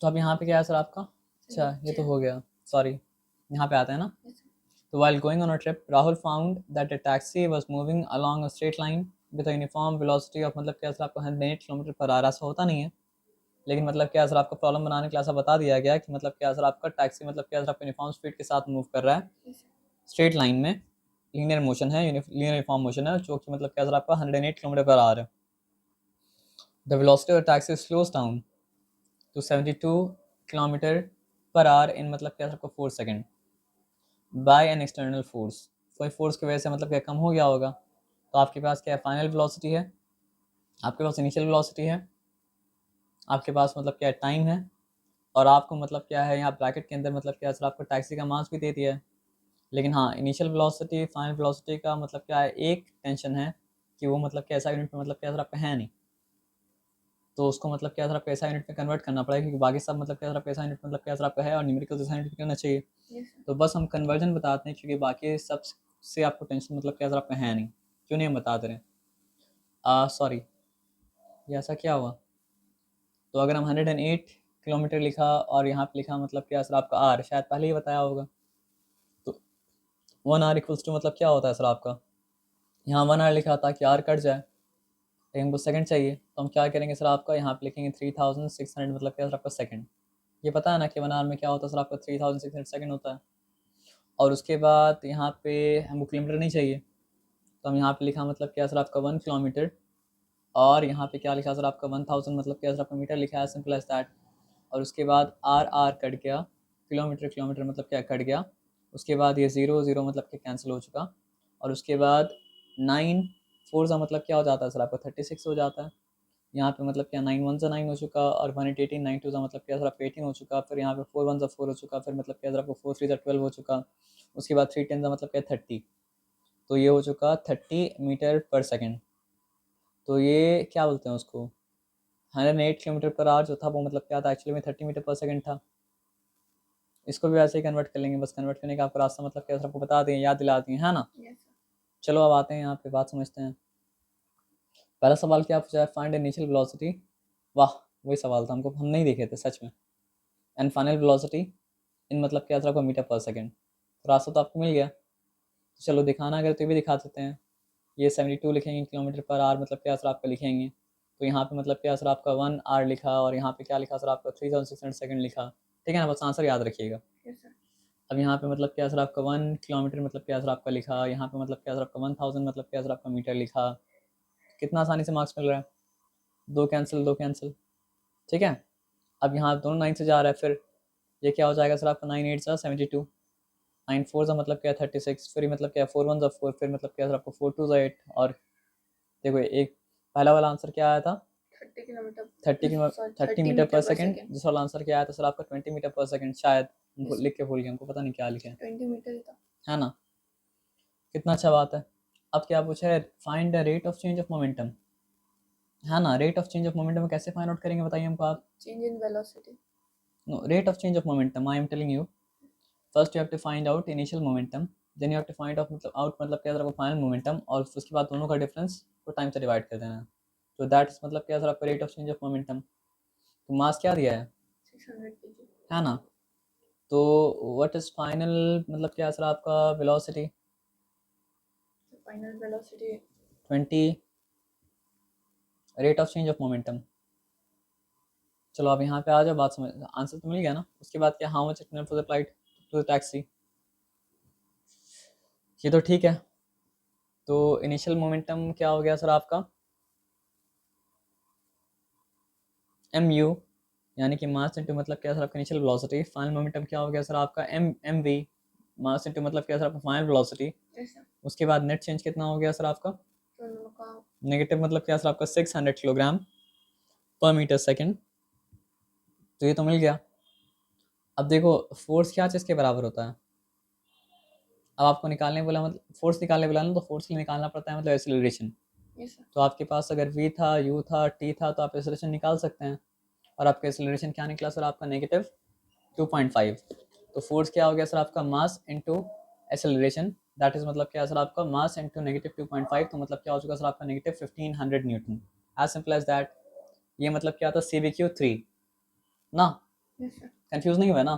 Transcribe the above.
तो अब यहाँ पे क्या है सर आपका, अच्छा ये तो हो गया, सॉरी यहाँ पे आता है ना। तो while going on a trip, Rahul found that a taxi was moving along a straight line with a uniform velocity of मतलब क्या सर आपको 108 किलोमीटर पर आवर। ऐसा होता नहीं है, लेकिन मतलब क्या सर आपका प्रॉब्लम बनाने के लिए ऐसा बता दिया गया कि मतलब क्या सर आपका टैक्सी मतलब क्या सर आपका यूनिफॉर्म स्पीड के साथ मूव कर रहा है स्ट्रेट लाइन में, लीनियर मोशन है, लीनियर यूनिफॉर्म मोशन है, जो कि मतलब क्या सर आपका 108 किलोमीटर पर आवर है। The velocity of taxi slows down to 72 kilometre per hour in मतलब क्या सर आपका 4 second by an external force. कोई फोर्स की वजह से मतलब क्या कम हो गया होगा। तो आपके पास क्या है, फाइनल वेलोसिटी है, आपके पास इनिशियल वेलोसिटी है, आपके पास मतलब क्या है टाइम है, और आपको मतलब क्या है यहाँ ब्रैकेट के अंदर मतलब क्या सर आपको टैक्सी का मास भी दे दिया है। लेकिन हाँ इनिशियल वेलोसिटी फाइनल वेलोसिटी का मतलब क्या है, एक टेंशन है कि वो मतलब क्या ऐसा यूनिट में मतलब क्या सर आपका है नहीं, तो उसको मतलब क्या सर आपका ऐसा यूनिट में कन्वर्ट करना पड़ेगा, क्योंकि बाकी सब मतलब क्या सर आपका ऐसा यूनिट मतलब क्या सर आपका है और न्यूमेरिकल जैसा यूनिट करना चाहिए। तो बस हम कन्वर्जन बताते हैं, क्योंकि बाकी सब से आपको टेंशन मतलब क्या सर आपका है नहीं, क्यों नहीं हम बता दे रहे। सॉरी ये ऐसा क्या हुआ। तो अगर हम 108 किलोमीटर लिखा और यहाँ पे लिखा मतलब क्या सर आपका आर, शायद पहले ही बताया होगा। तो 1 आर इक्वल्स टू मतलब क्या होता है सर आपका, यहाँ 1 आर लिखा था कि आर कट जाए, लेकिन हमको सेकंड चाहिए, तो हम क्या करेंगे सर आपका यहाँ पे लिखेंगे 3600 मतलब क्या सर आपका सेकंड। ये पता है ना कि 1 आर में क्या होता है सर आपका 3600 सेकंड होता है। और उसके बाद यहाँ पे हमको किलोमीटर नहीं चाहिए, तो हम यहाँ पे लिखा मतलब क्या सर आपका 1 किलोमीटर, और यहाँ पे क्या लिखा सर आपका 1000 मतलब क्या सर आपका मीटर लिखा है, सिंपल एज दैट। और उसके बाद आर आर कट गया, किलोमीटर किलोमीटर मतलब क्या कट गया, उसके बाद ये 0 0 मतलब कि कैंसिल हो चुका, और उसके बाद 9 4 का मतलब क्या हो जाता है सर आपका 36 हो जाता है। यहाँ पे मतलब क्या 9 1 9 हो चुका, और 1 8 18 9 2 का मतलब क्या सर आपका 18 हो चुका, फिर यहाँ पे 4 1 4 हो चुका, फिर मतलब क्या सर आपको 4 3 12 हो चुका, उसके बाद 3 10 का मतलब क्या 30, तो ये हो चुका 30 मीटर पर सेकेंड। तो ये क्या बोलते हैं उसको, 108 किलोमीटर पर आवर जो था वो मतलब क्या था एक्चुअली में 30 मीटर पर सेकेंड था। इसको भी वैसे ही कन्वर्ट कर लेंगे, बस कन्वर्ट करने का आपको रास्ता मतलब क्या सर आपको बता दें, याद दिला दें, है ना। चलो अब आते हैं यहाँ पे बात समझते हैं। पहला सवाल क्या पूछा है, फाइंड इनिशियल वेलोसिटी। वाह वही सवाल था, हमको हम नहीं देखे थे सच में। एंड फाइनल वेलोसिटी इन मतलब क्या था आपको मीटर पर सेकेंड। तो रास्ता तो आपको मिल गया, तो चलो दिखाना अगर तो भी दिखा देते हैं। ये 72 लिखेंगे किलोमीटर पर आवर मतलब क्या सर आपका लिखेंगे, तो यहाँ पे मतलब क्या सर आपका 1 आवर लिखा, और यहाँ पे क्या लिखा सर आपका 3600 सेकेंड लिखा, ठीक है ना, बस आंसर याद रखिएगा। अब यहाँ पे मतलब क्या सर आपका 1 किलोमीटर मतलब क्या सर आपका लिखा, यहाँ पे मतलब क्या सर आपका 1000 मतलब क्या सर आपका मीटर लिखा, कितना आसानी से मार्क्स मिल रहा है, दो कैंसिल दो कैंसिल, ठीक है। अब यहाँ दोनों 9 से जा रहा है, फिर ये क्या हो जाएगा सर आपका 9 8 सा 72, 9 4 का मतलब क्या 36, फिर मतलब क्या 4 1 4, फिर मतलब क्या सर आपको 4 2 8, और देखो एक पहला वाला आंसर क्या आया था 30 मीटर पर सेकेंड, दूसरा वाला आंसर क्या आया था सर आपका 20 मीटर पर सेकेंड, शायद लिख के भूल गया, हमको पता नहीं क्या लिखे 20 मीटर ही था, है ना। कितना अच्छा बात है। अब क्या पूछा है, find the rate of change of momentum, है ना। Rate of change of momentum कैसे फाइंड आउट करेंगे बताइए हमको आप। Change in velocity, no rate of change of momentum, I am telling you. First you have to find out initial momentum, then you have to find out मतलब क्या आपको final momentum, और उसके बाद दोनों का डिफरेंस को टाइम से डिवाइड कर देना है। तो दैट मतलब क्या सर आपका rate of change of momentum. तो मास क्या दिया है 600 kg, है ना। तो व्हाट इज फाइनल मतलब क्या सर आपका velocity, final velocity 20 rate of change of momentum. चलो अब यहाँ पे आ जाओ, बात समझ, आंसर तो मिल गया ना। उसके बाद क्या, how much it for the flight to the taxi, ये तो ठीक है। तो इनिशियल मोमेंटम क्या हो गया सर आपका एम यू, यानी कि मास इंटू मतलब क्या सर आपका इनिशियल वेलोसिटी। फाइनल मोमेंटम क्या हो गया सर आपका एम वी, मास इंटू मतलब क्या सर आपका फाइनल वेलोसिटी। उसके बाद नेट चेंज कितना हो गया सर आपका नेगेटिव मतलब क्या सर आपका 600 किलोग्राम पर मीटर सेकेंड। तो ये तो मिल गया। अब देखो फोर्स क्या चीज़ के बराबर होता है, अब आपको निकालने बोला मतलब फोर्स निकालने बोला ना, तो फोर्स के लिए निकालना पड़ता है मतलब एक्सेलरेशन। तो आपके पास अगर v था u था t था, तो आप एक्सेलरेशन निकाल सकते हैं, और आपका एक्सेलरेशन क्या निकला सर आपका नेगेटिव 2.5। तो फोर्स क्या हो गया सर आपका mass into acceleration, that is मतलब क्या सर आपका मास इनटू नेगेटिव 2.5, तो मतलब क्या हो चुका सर आपका negative 1500 newton, as simple as that. ये मतलब क्या था CVQ 3 ना। Yes, sir. कंफ्यूज नहीं हुआ ना?